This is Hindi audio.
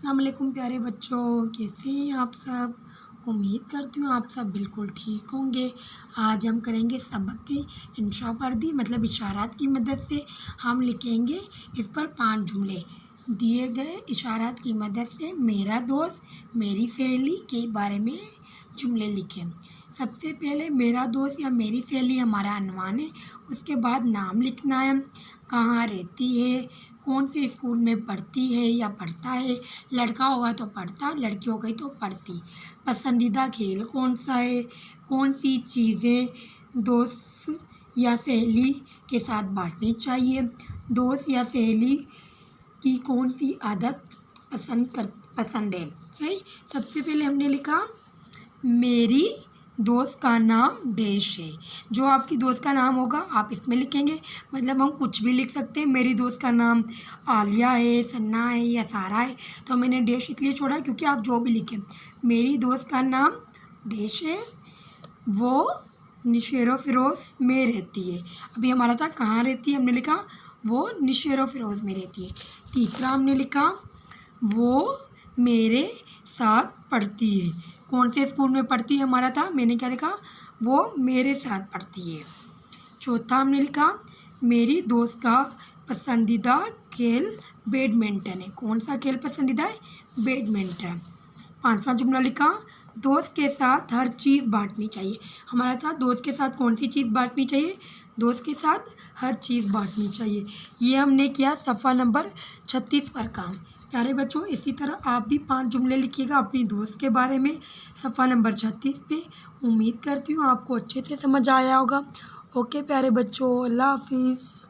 अस्सलाम वालेकुम प्यारे बच्चों, कैसे हैं आप सब। उम्मीद करती हूँ आप सब बिल्कुल ठीक होंगे। आज हम करेंगे सबक की इंशापर्दी मतलब इशारात की मदद से हम लिखेंगे इस पर 5 जुमले। दिए गए इशारात की मदद से मेरा दोस्त मेरी सहेली के बारे में जुमले लिखें। सबसे पहले मेरा दोस्त या मेरी सहेली हमारा अनवान है। उसके बाद नाम लिखना है, कहाँ रहती है, कौन से स्कूल में पढ़ती है या पढ़ता है, लड़का होगा तो पढ़ता, लड़की हो गई तो पढ़ती। पसंदीदा खेल कौन सा है, कौन सी चीज़ें दोस्त या सहेली के साथ बांटनी चाहिए, दोस्त या सहेली की कौन सी आदत पसंद है। सही। सबसे पहले हमने लिखा मेरी दोस्त का नाम देश है। जो आपकी दोस्त का नाम होगा आप इसमें लिखेंगे। मतलब हम कुछ भी लिख सकते हैं। मेरी दोस्त का नाम आलिया है, सन्ना है या सारा है, तो मैंने देश इसलिए छोड़ा क्योंकि आप जो भी लिखें। मेरी दोस्त का नाम देश है, वो नौशेरा फिरोज़ में रहती है। अभी हमारा था कहाँ रहती है, हमने लिखा वो नौशेरा फिरोज़ में रहती है। तीसरा हमने लिखा वो मेरे साथ पढ़ती है। कौन से स्कूल में पढ़ती है हमारा था, मैंने क्या लिखा, वो मेरे साथ पढ़ती है। चौथा हमने लिखा मेरी दोस्त का पसंदीदा खेल बैडमिंटन है। कौन सा खेल पसंदीदा है, बैडमिंटन। पांचवा जुमला लिखा दोस्त के साथ हर चीज़ बांटनी चाहिए। हमारा था दोस्त के साथ कौन सी चीज़ बांटनी चाहिए, दोस्त के साथ हर चीज़ बांटनी चाहिए। ये हमने किया सफ़ा नंबर 36 पर काम। प्यारे बच्चों, इसी तरह आप भी 5 जुमले लिखिएगा अपनी दोस्त के बारे में सफ़ा नंबर 36 पे। उम्मीद करती हूँ आपको अच्छे से समझ आया होगा। ओके प्यारे बच्चों, अल्लाह हाफिज़।